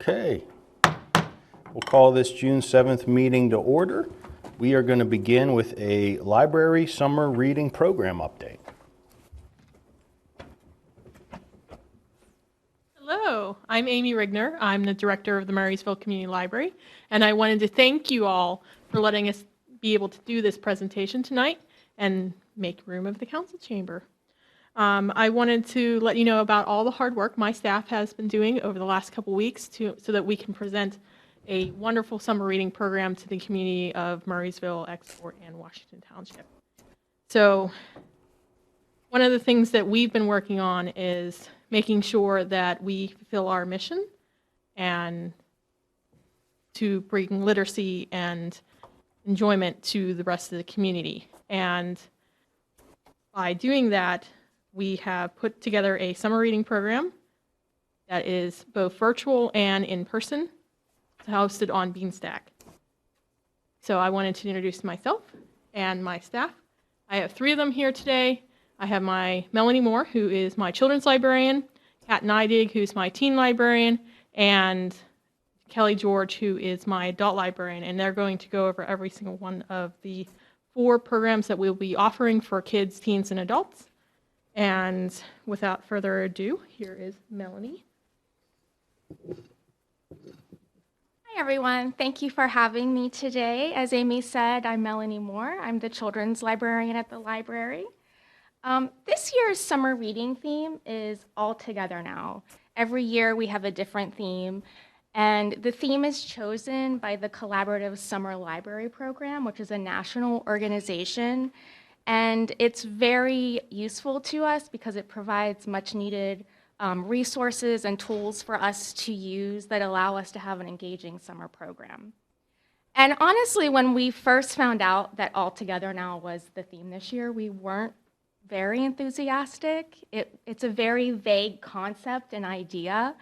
Okay, we'll call this June 7th meeting to order. We are going to begin with a library summer reading program update. Hello, I'm Amy Rigner. I'm the director of the Murraysville Community Library, and I wanted to thank you all for letting us be able to do this presentation tonight and make room of the council chamber. I wanted to let you know about all the hard work my staff has been doing over the last couple weeks so that we can present a wonderful summer reading program to the community of Murraysville, Export, and Washington Township. So one of the things that we've been working on is making sure that we fulfill our mission and to bring literacy and enjoyment to the rest of the community. And by doing that, we have put together a summer reading program that is both virtual and in person, hosted on Beanstack. So I wanted to introduce myself and my staff. I have three of them here today. I have my Melanie Moore, who is my children's librarian, Kat Neidig, who's my teen librarian, and Kelly George, who is my adult librarian, and they're going to go over every single one of the 4 programs that we'll be offering for kids, teens, and adults. And without further ado, here is Melanie. Hi, everyone. Thank you for having me today. As Amy said, I'm Melanie Moore. I'm the children's librarian at the library. This year's summer reading theme is All Together Now. Every year we have a different theme, and the theme is chosen by the Collaborative Summer Library Program, which is a national organization, and it's very useful to us because it provides much needed resources and tools for us to use that allow us to have an engaging summer program. And honestly, when we first found out that All Together Now was the theme this year, we weren't very enthusiastic. It's a very vague concept and idea,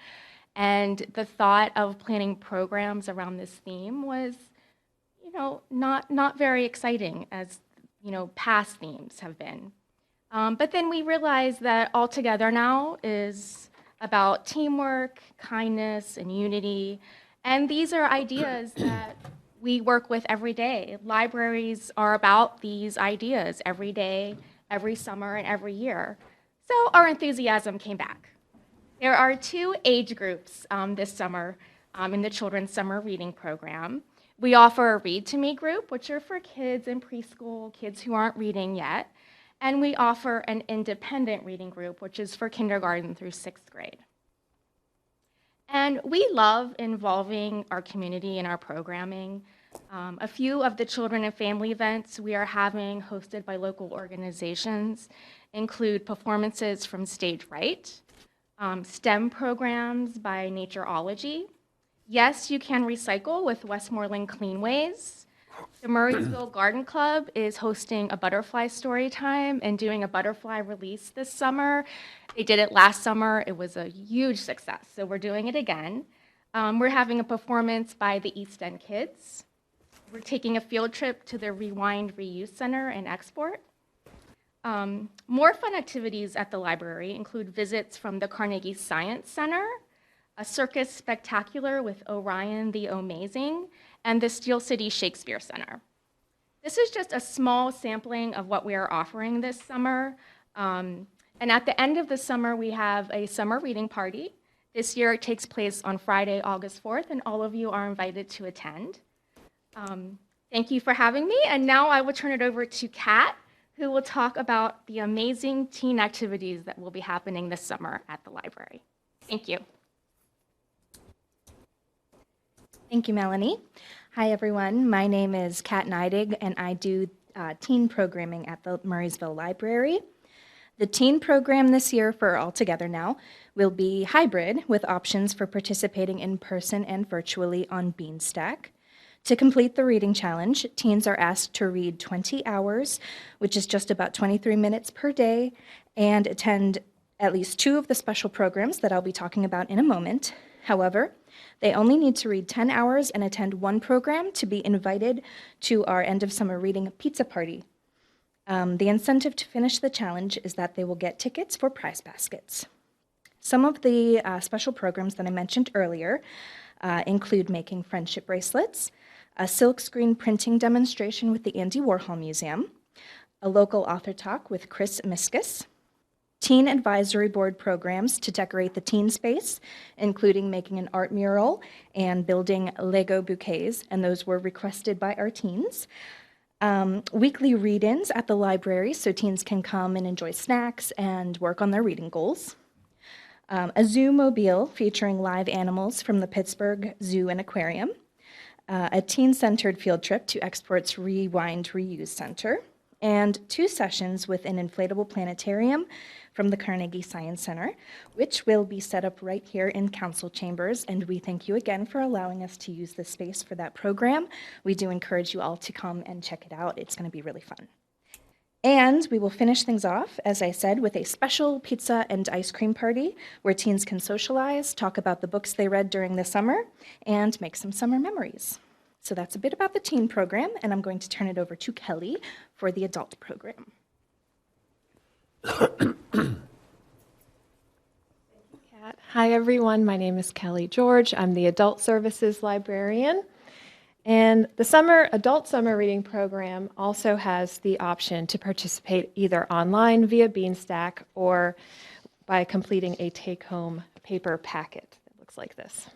and the thought of planning programs around this theme was, not very exciting as, past themes have been. But then we realized that All Together Now is about teamwork, kindness, and unity, and these are ideas that we work with every day. Libraries are about these ideas every day, every summer, and every year. So our enthusiasm came back. There are 2 age groups this summer in the Children's Summer Reading Program. We offer a Read to Me group, which are for kids in preschool, kids who aren't reading yet. And we offer an independent reading group, which is for kindergarten through 6th grade. And we love involving our community in our programming. A few of the children and family events we are having hosted by local organizations include performances from Stage Right, STEM programs by Natureology. Yes, you can recycle with Westmoreland Cleanways. The Murraysville Garden Club is hosting a butterfly story time and doing a butterfly release this summer. They did it last summer. It was a huge success, so we're doing it again. We're having a performance by the East End Kids. We're taking a field trip to the Rewind Reuse Center in Export. More fun activities at the library include visits from the Carnegie Science Center, a circus spectacular with Orion the Amazing, and the Steel City Shakespeare Center. This is just a small sampling of what we are offering this summer. And at the end of the summer, we have a summer reading party. This year it takes place on Friday, August 4th, and all of you are invited to attend. Thank you for having me, and now I will turn it over to Kat, who will talk about the amazing teen activities that will be happening this summer at the library. Thank you. Thank you, Melanie. Hi, everyone. My name is Kat Neidig, and I do teen programming at the Murraysville Library. The teen program this year for All Together Now will be hybrid with options for participating in person and virtually on Beanstack. To complete the reading challenge, teens are asked to read 20 hours, which is just about 23 minutes per day, and attend at least 2 of the special programs that I'll be talking about in a moment. However, they only need to read 10 hours and attend 1 program to be invited to our end of summer reading pizza party. The incentive to finish the challenge is that they will get tickets for prize baskets. Some of the special programs that I mentioned earlier include making friendship bracelets, a silkscreen printing demonstration with the Andy Warhol Museum, a local author talk with Chris Miskus, teen advisory board programs to decorate the teen space, including making an art mural and building Lego bouquets, and those were requested by our teens. Weekly read-ins at the library so teens can come and enjoy snacks and work on their reading goals. A zoo mobile featuring live animals from the Pittsburgh Zoo and Aquarium. A teen-centered field trip to Export's Rewind Reuse Center. And 2 sessions with an inflatable planetarium from the Carnegie Science Center, which will be set up right here in council chambers. And we thank you again for allowing us to use this space for that program. We do encourage you all to come and check it out. It's going to be really fun. And we will finish things off, as I said, with a special pizza and ice cream party where teens can socialize, talk about the books they read during the summer, and make some summer memories. So that's a bit about the teen program, and I'm going to turn it over to Kelly for the adult program. Kat. Hi, everyone. My name is Kelly George. I'm the Adult Services Librarian. And the Adult Summer Reading Program also has the option to participate either online via Beanstack or by completing a take-home paper packet that looks like this.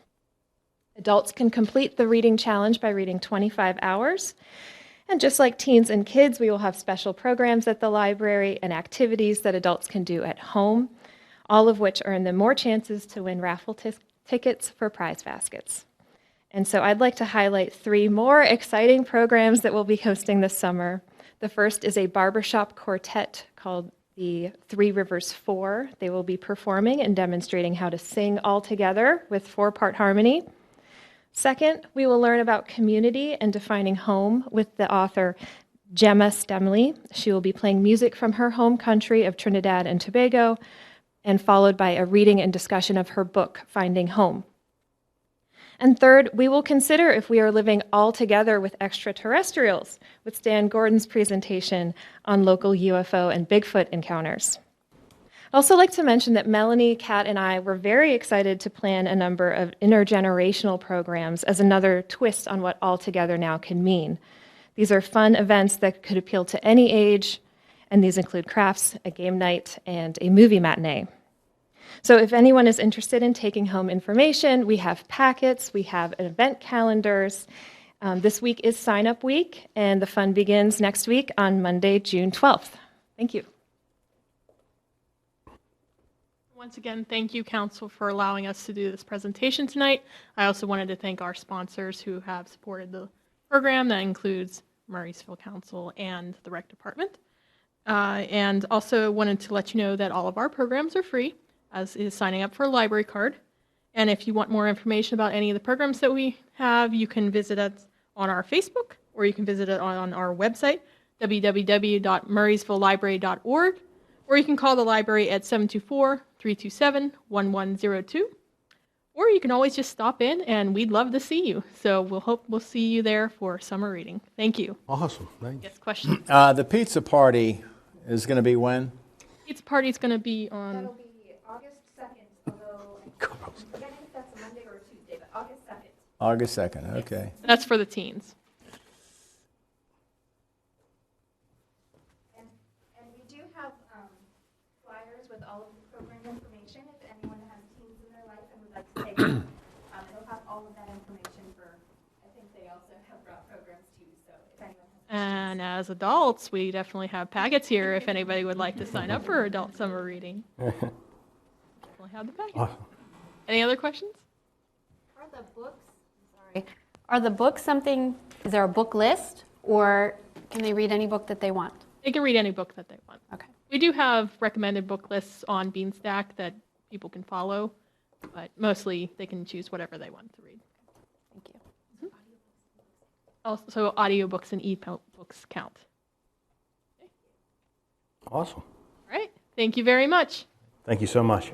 Adults can complete the reading challenge by reading 25 hours. And just like teens and kids, we will have special programs at the library and activities that adults can do at home, all of which earn them more chances to win raffle tickets for prize baskets. And so I'd like to highlight 3 more exciting programs that we'll be hosting this summer. The first is a barbershop quartet called the Three Rivers 4. They will be performing and demonstrating how to sing all together with 4-part harmony. Second, we will learn about community and defining home with the author Gemma Stemley. She will be playing music from her home country of Trinidad and Tobago, and followed by a reading and discussion of her book, Finding Home. And third, we will consider if we are living all together with extraterrestrials with Stan Gordon's presentation on local UFO and Bigfoot encounters. I'd also like to mention that Melanie, Kat, and I were very excited to plan a number of intergenerational programs as another twist on what all together now can mean. These are fun events that could appeal to any age, and these include crafts, a game night, and a movie matinee. So if anyone is interested in taking home information, we have packets, we have event calendars. This week is sign-up week, and the fun begins next week on Monday, June 12th. Thank you. Once again, thank you, Council, for allowing us to do this presentation tonight. I also wanted to thank our sponsors who have supported the program. That includes Murraysville Council and the Rec Department. And also wanted to let you know that all of our programs are free, as is signing up for a library card. And if you want more information about any of the programs that we have, you can visit us on our Facebook, or you can visit it on our website, www.murraysvillelibrary.org, or you can call the library at 724-327-1102. Or you can always just stop in, and we'd love to see you. So we'll see you there for summer reading. Thank you. Awesome. Thank you. Yes, questions? The pizza party is going to be when? Pizza party's going to be on. That'll be August 2nd, although I'm forgetting if that's a Monday or a Tuesday, but August 2nd. August 2nd, okay. That's for the teens. And we do have flyers with all of the program information if anyone has teens in their life and would like to take them. It'll have all of that information for, I think they also have brought programs too, so if anyone has. And as adults, we definitely have packets here if anybody would like to sign up for adult summer reading. Definitely have the packet. Any other questions? Are the books something, is there a book list, or can they read any book that they want? They can read any book that they want. Okay. We do have recommended book lists on Beanstack that people can follow, but mostly they can choose whatever they want to read. Thank you. Also, audiobooks and e-books count. Awesome. All right. Thank you very much. Thank you so much.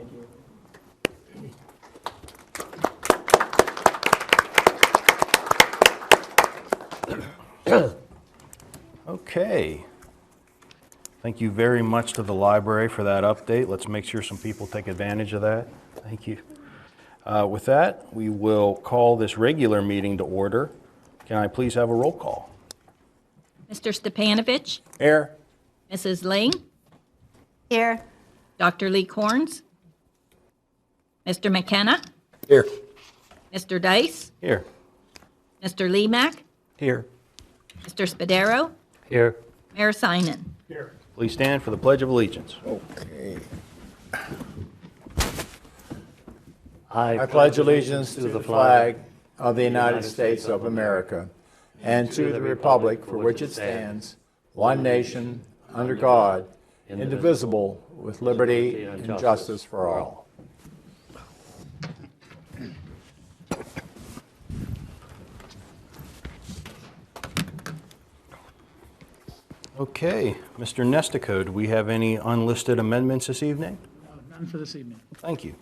Okay. Thank you very much to the library for that update. Let's make sure some people take advantage of that. Thank you. With that, we will call this regular meeting to order. Can I please have a roll call? Mr. Stepanovich, Here. Mrs. Ling, Here. Dr. Lee Corns, Mr. McKenna, Here. Mr. Dice, Here. Mr. Lemak, Here. Mr. Spadaro, Here. Mayor Sinan. Please stand for the Pledge of Allegiance. Okay. I I pledge allegiance to the flag of the United States of America and to the republic for which it stands, one nation, under God, indivisible, with liberty and justice for all. Okay, Mr. Nestico, do we have any unlisted amendments this evening? None for this evening. Thank you.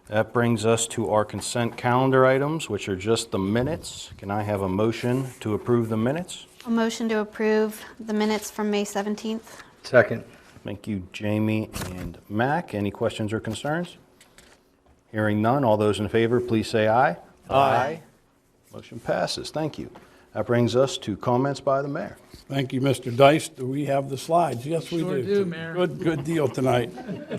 That brings us to our consent calendar items, which are just the minutes. Can I have a motion to approve the minutes? A motion to approve the minutes from May 17th. Second. Thank you, Jamie and Mac. Any questions or concerns? Hearing none, all those in favor, please say aye. Aye. Motion passes. Thank you. That brings us to comments by the mayor. Thank you, Mr. Dice. Do we have the slides? Yes, we do. Sure do, Mayor. Good deal tonight.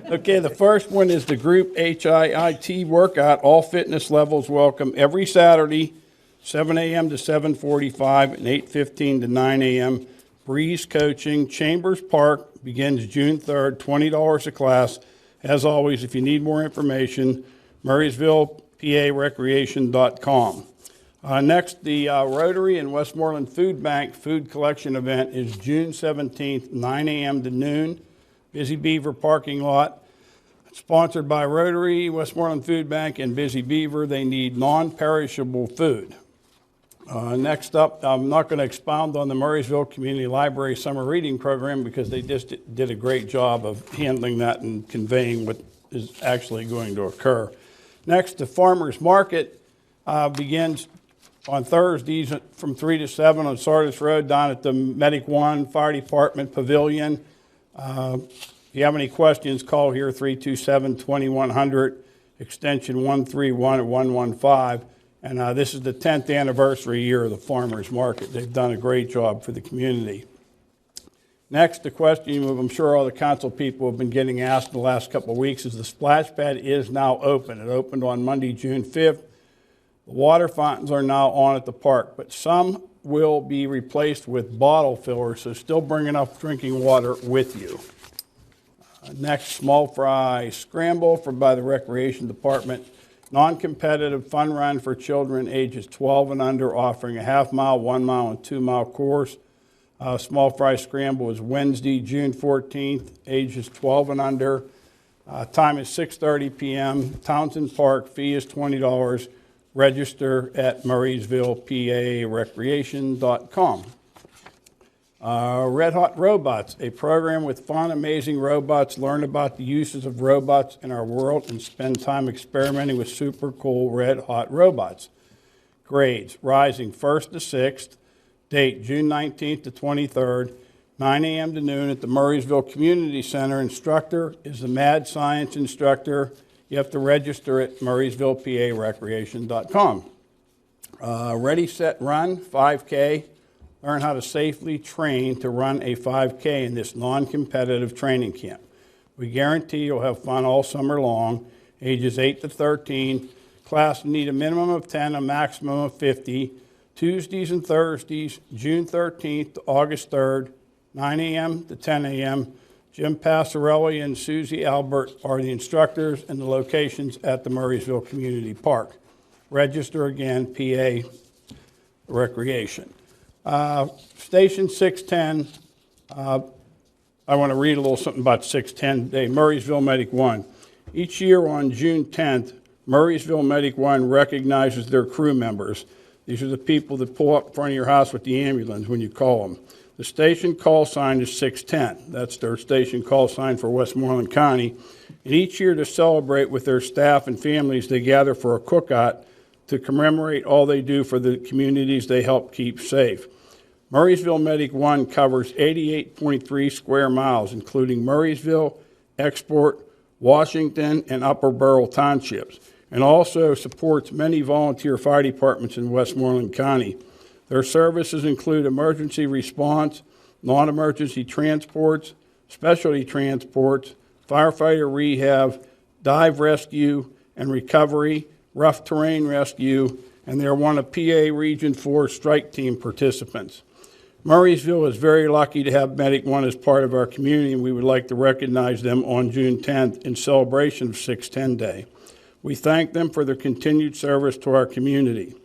Okay, the first one is the group HIIT workout. All fitness levels welcome every Saturday, 7 a.m. to 7:45 and 8:15 to 9 a.m. Breeze Coaching, Chambers Park, begins June 3rd, $20 a class. As always, if you need more information, MurraysvillePARecreation.com. Next, the Rotary and Westmoreland Food Bank food collection event is June 17th, 9 a.m. to noon, Busy Beaver parking lot. Sponsored by Rotary, Westmoreland Food Bank, and Busy Beaver. They need non-perishable food. Next up, I'm not going to expound on the Murraysville Community Library Summer Reading Program because they just did a great job of handling that and conveying what is actually going to occur. Next, the Farmers Market begins on Thursdays from 3 to 7 on Sardis Road down at the Medic One Fire Department Pavilion. If you have any questions, call here 327-2100, extension 131 or 115. And this is the 10th anniversary year of the Farmers Market. They've done a great job for the community. Next, the question I'm sure all the council people have been getting asked in the last couple of weeks is the splash pad is now open. It opened on Monday, June 5th. The water fountains are now on at the park, but some will be replaced with bottle fillers, so still bring enough drinking water with you. Next, small fry scramble by the Recreation Department. Non-competitive fun run for children ages 12 and under, offering a half-mile, 1 mile, and 2 mile course. Small fry scramble is Wednesday, June 14th, ages 12 and under. Time is 6:30 p.m. Townsend Park, fee is $20. Register at MurraysvillePARecreation.com. Red Hot Robots, a program with fun, amazing robots. Learn about the uses of robots in our world and spend time experimenting with super cool red hot robots. Grades, rising 1st to 6th. Date, June 19th to 23rd, 9 a.m. to noon at the Murraysville Community Center. Instructor is the mad science instructor. You have to register at MurraysvillePARecreation.com. Ready, Set, Run, 5K. Learn how to safely train to run a 5K in this non-competitive training camp. We guarantee you'll have fun all summer long. Ages 8 to 13. Class need a minimum of 10, a maximum of 50. Tuesdays and Thursdays, June 13th to August 3rd, 9 a.m. to 10 a.m. Jim Passarelli and Susie Albert are the instructors, and the locations at the Murraysville Community Park. Register again, PA Recreation. Station 610, I want to read a little something about 610 today. Murraysville Medic One. Each year on June 10th, Murraysville Medic One recognizes their crew members. These are the people that pull up in front of your house with the ambulance when you call them. The station call sign is 610. That's their station call sign for Westmoreland County. And each year to celebrate with their staff and families, they gather for a cookout to commemorate all they do for the communities they help keep safe. Murraysville Medic One covers 88.3 square miles, including Murraysville, Export, Washington, and Upper Burrell Townships. and also supports many volunteer fire departments in Westmoreland County. Their services include emergency response, non-emergency transports, specialty transports, firefighter rehab, dive rescue and recovery, rough terrain rescue, and they're one of PA Region 4 strike team participants. Murraysville is very lucky to have Medic One as part of our community, and we would like to recognize them on June 10th in celebration of 610 Day. We thank them for their continued service to our community.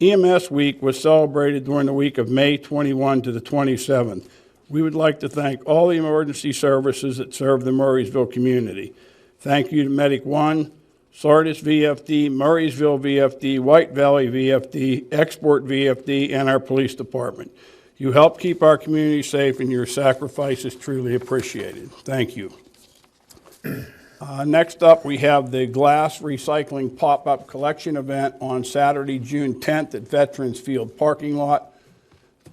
EMS Week was celebrated during the week of May 21 to the 27th. We would like to thank all the emergency services that serve the Murraysville community. Thank you to Medic One, Sardis VFD, Murraysville VFD, White Valley VFD, Export VFD, and our police department. You help keep our community safe, and your sacrifice is truly appreciated. Thank you. Next up, we have the glass recycling pop-up collection event on Saturday, June 10th at Veterans Field parking lot,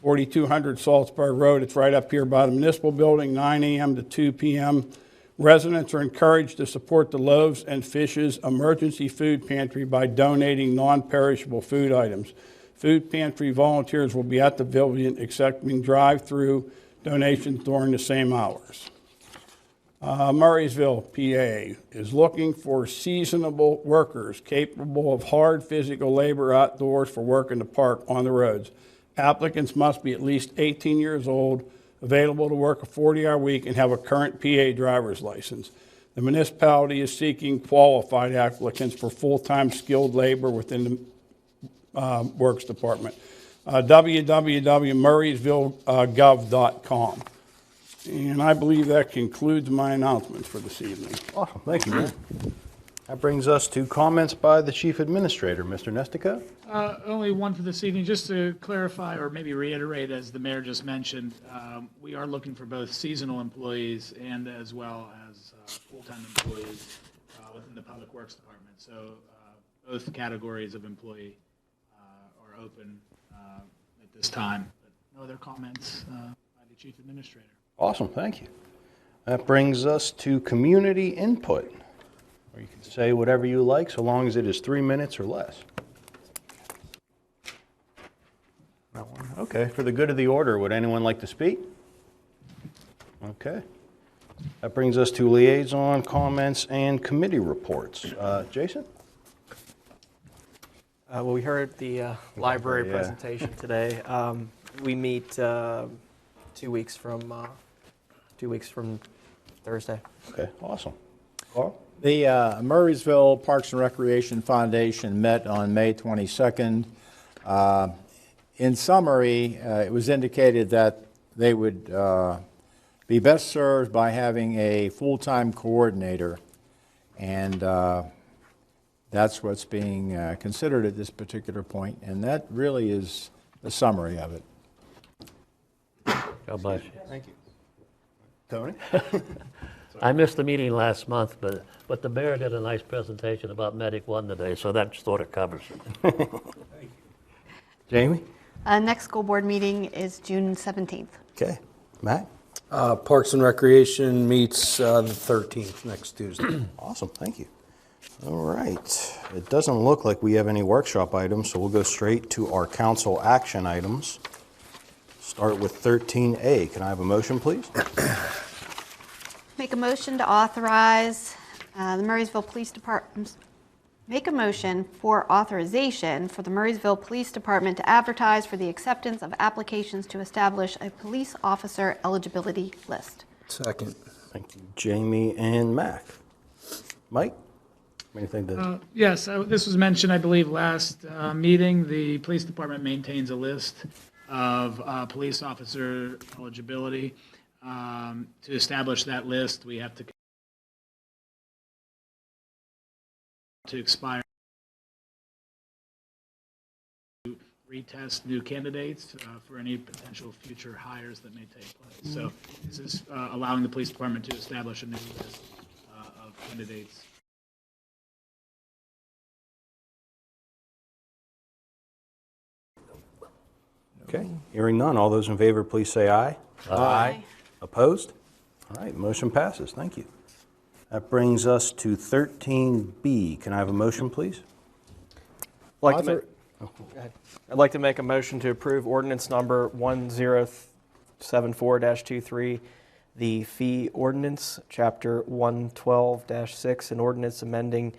4200 Saltsburg Road. It's right up here by the municipal building, 9 a.m. to 2 p.m. Residents are encouraged to support the Loaves and Fishes Emergency Food Pantry by donating non-perishable food items. Food pantry volunteers will be at the pavilion accepting drive-through donations during the same hours. Murraysville, PA, is looking for seasonable workers capable of hard physical labor outdoors for work in the park on the roads. Applicants must be at least 18 years old, available to work a 40-hour week, and have a current PA driver's license. The municipality is seeking qualified applicants for full-time skilled labor within the Works Department. www.murraysvillegov.com. And I believe that concludes my announcements for this evening. Awesome, thank you, Mayor. That brings us to comments by the Chief Administrator, Mr. Nestico. Only one for this evening. Just to clarify or maybe reiterate, as the mayor just mentioned, we are looking for both seasonal employees and as well as full-time employees within the Public Works Department. So both categories of employee are open at this time. But no other comments by the Chief Administrator. Awesome, thank you. That brings us to community input, where you can say whatever you like so long as it is 3 minutes or less. Okay, for the good of the order, would anyone like to speak? Okay. That brings us to liaison comments and committee reports. Jason? Well, we heard the library presentation today. We meet 2 weeks from Thursday. Okay, awesome. Carl? The Murraysville Parks and Recreation Foundation met on May 22nd. In summary, it was indicated that they would be best served by having a full-time coordinator, and that's what's being considered at this particular point, and that really is the summary of it. God bless you. Thank you. Tony? I missed the meeting last month, but the mayor did a nice presentation about Medic One today, so that sort of covers it. Jamie? Next school board meeting is June 17th. Okay. Matt? Parks and Recreation meets the 13th, next Tuesday. Awesome, thank you. All right. It doesn't look like we have any workshop items, so we'll go straight to our council action items. Start with 13A. Can I have a motion, please? Make a motion to authorize the Murraysville Police Department. Make a motion for authorization for the Murraysville Police Department to advertise for the acceptance of applications to establish a police officer eligibility list. Second. Thank you, Jamie and Mac. Mike? Anything to... Yes, this was mentioned, I believe, last meeting. The police department maintains a list of police officer eligibility. To establish that list, we have to expire, to retest new candidates for any potential future hires that may take place. So this is allowing the police department to establish a new list of candidates. Okay, hearing none. All those in favor, please say aye. Aye. Opposed? All right, motion passes. Thank you. That brings us to 13B. Can I have a motion, please? I'd like to make a motion to approve ordinance number 1074-23, the fee ordinance, chapter 112-6, an ordinance amending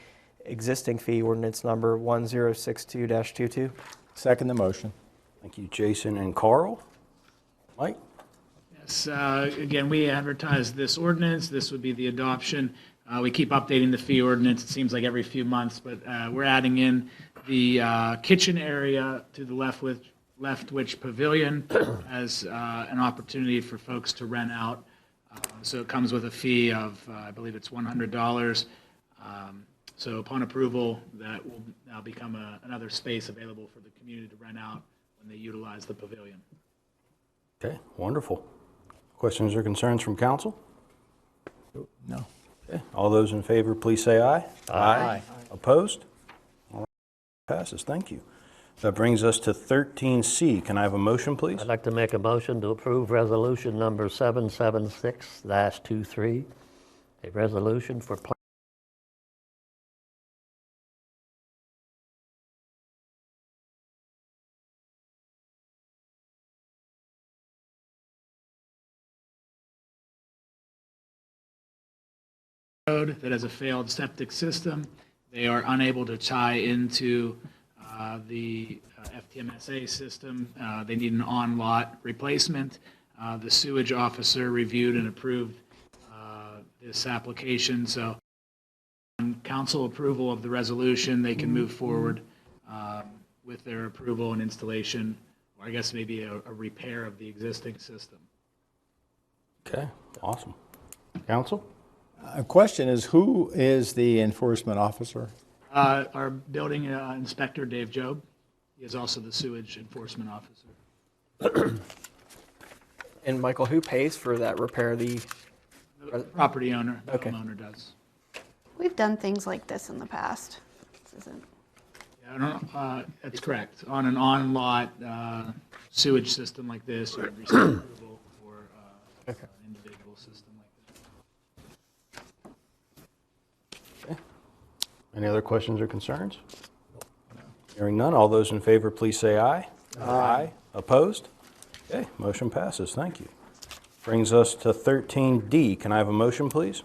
existing fee ordinance number 1062-22. Second the motion. Thank you, Jason and Carl. Mike? Yes, again, we advertised this ordinance. This would be the adoption. We keep updating the fee ordinance, it seems like every few months, but we're adding in the kitchen area to the Leftwich Pavilion as an opportunity for folks to rent out. So it comes with a fee of, I believe it's $100. So upon approval, that will now become another space available for the community to rent out when they utilize the pavilion. Okay, wonderful. Questions or concerns from council? No. Okay, all those in favor, please say aye. Aye. Opposed? All right, passes, thank you. That brings us to 13C. Can I have a motion, please? I'd like to make a motion to approve resolution number 776-23, a resolution for Road that has a failed septic system. They are unable to tie into the FTMSA system. They need an on-lot replacement. The sewage officer reviewed and approved this application. So on council approval of the resolution, they can move forward with their approval and installation, or I guess maybe a repair of the existing system. Okay, awesome. Council? A question is, who is the enforcement officer? Our building inspector, Dave Job, he is also the sewage enforcement officer. And Michael, who pays for that repair? The property owner, the Okay. homeowner does. We've done things like this in the past. This isn't. Yeah, I don't know, that's correct. On an on-lot sewage system like this, you would receive approval for an individual system like that. Any other questions or concerns? Hearing none, all those in favor, please say aye. Aye. Opposed? Okay, motion passes, thank you. Brings us to 13D. Can I have a motion, please?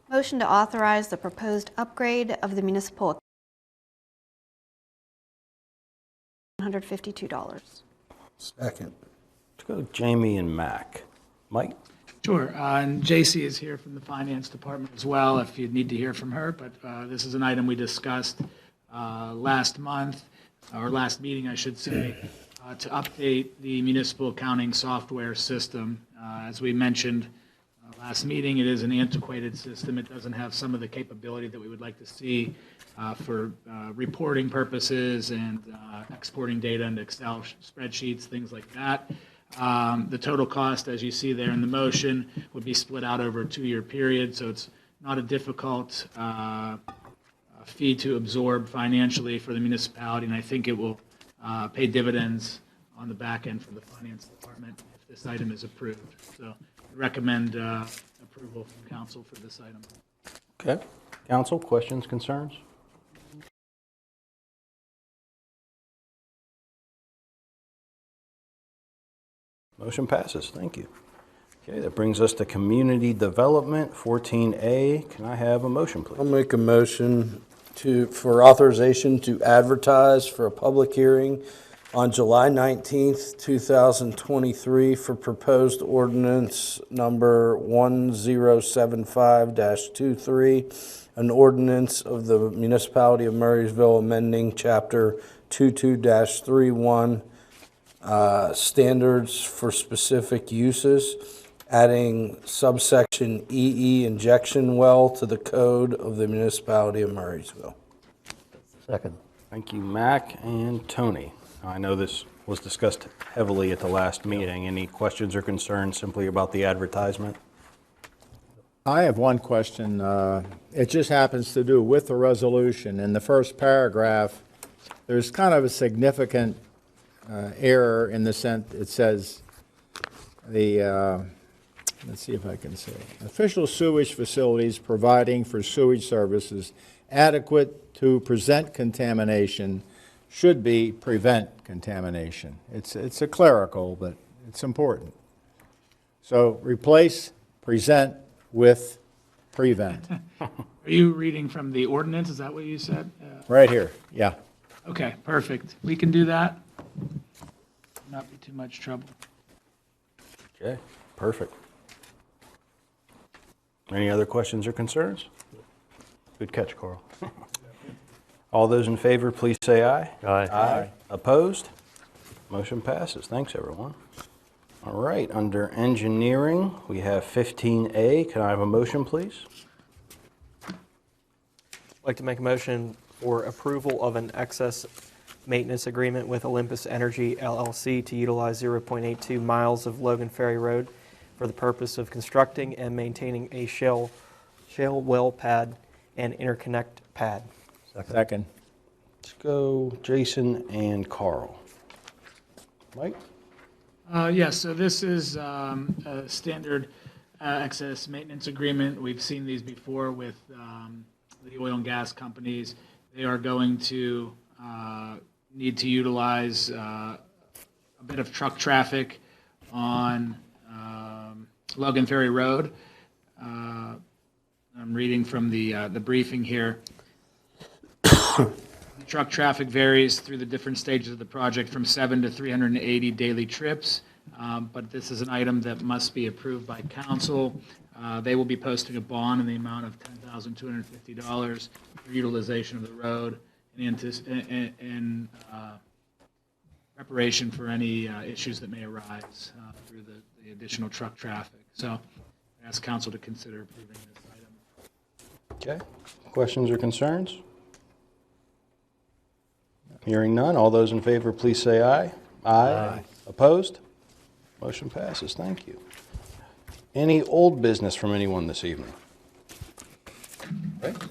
Motion to authorize the proposed upgrade of the municipal $152. Second. Let's go Jamie and Mac. Mike? Sure, and J.C. is here from the Finance Department as well, if you'd need to hear from her, but this is an item we discussed last month, or last meeting, I should say, to update the municipal accounting software system. As we mentioned last meeting, it is an antiquated system. It doesn't have some of the capability that we would like to see for reporting purposes and exporting data into Excel spreadsheets, things like that. The total cost, as you see there in the motion, would be split out over a 2-year period, so it's not a difficult fee to absorb financially for the municipality, and I think it will pay dividends on the back end for the Finance Department if this item is approved. So I recommend approval from council for this item. Okay. Council, questions, concerns? Motion passes, thank you. Okay, that brings us to Community Development, 14A. Can I have a motion, I'll please? make a motion for authorization to advertise for a public hearing on July 19th, 2023 for proposed ordinance number 1075-23, an ordinance of the Municipality of Murraysville amending Chapter 22-31, standards for specific uses, adding subsection EE injection well to the code of the Municipality of Murraysville. second. Thank you, Mac and Tony. I know this was discussed heavily at the last meeting. Any questions or concerns simply about the advertisement? I have one question. It just happens to do with the resolution. In the first paragraph, there's kind of a significant error in the sense it says the let's see if I can say, official sewage facilities providing for sewage services adequate to present contamination should be prevent contamination. It's a clerical, but it's important. So replace present with prevent. Are you reading from the ordinance? Is that what you said? Right here, yeah. Okay, perfect. We can do that. Not be too much trouble. Okay, perfect. Any other questions or concerns? Good catch, Carl. All those in favor, please say aye. Aye. Aye. Opposed? Motion passes. Thanks, everyone. All right, under engineering, we have 15A. Can I have a motion, please? I'd like to make a motion for approval of an excess maintenance agreement with Olympus Energy LLC to utilize 0.82 miles of Logan Ferry Road for the purpose of constructing and maintaining a shale well pad and interconnect pad. Second. Let's go Jason and Carl. Mike? Yes, so this is a standard excess maintenance agreement. We've seen these before with the oil and gas companies. They are going to need to utilize a bit of truck traffic on Logan Ferry Road. I'm reading from the briefing here. The truck traffic varies through the different stages of the project from 7 to 380 daily trips, but this is an item that must be approved by council. They will be posting a bond in the amount of $10,250 for utilization of the road in preparation for any issues that may arise through the additional truck traffic. So I ask council to consider approving this item. Okay. Questions or concerns? Hearing none. All those in favor, please say aye. Aye. Opposed? Motion passes. Thank you. Any old business from anyone this evening?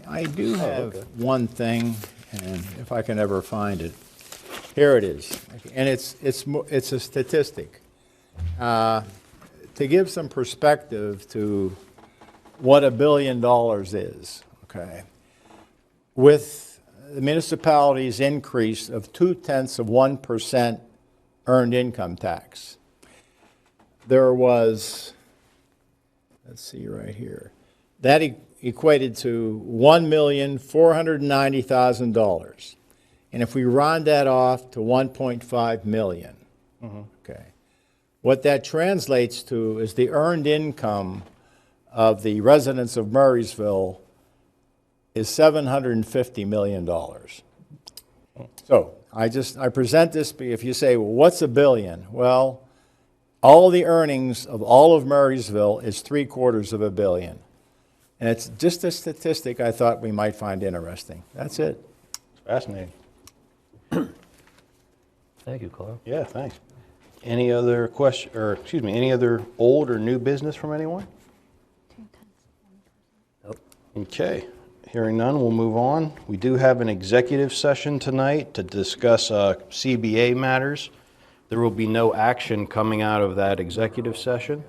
I do have one thing, and if I can ever find it. Here it is, and it's a statistic. To give some perspective to what $1 billion is, okay? With the municipality's increase of 0.2% earned income tax, there was, let's see right here, that equated to $1,490,000. And if we round that off to 1.5 million, okay, what that translates to is the earned income of the residents of Murraysville is $750 million. So I present this, if you say, well, what's $1 billion? Well, all the earnings of all of Murraysville is $750 million. And it's just a statistic I thought we might find interesting. That's it. Fascinating. Thank you, Carl. Yeah, thanks. Any other any other old or new business from anyone? Nope. Okay. Hearing none, we'll move on. We do have an executive session tonight to discuss CBA matters. There will be no action coming out of that executive session.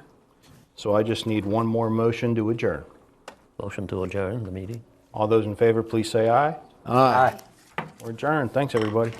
So I just need one more motion to adjourn. Motion to adjourn the meeting. All those in favor, please say aye. Aye. We're adjourned. Thanks, everybody.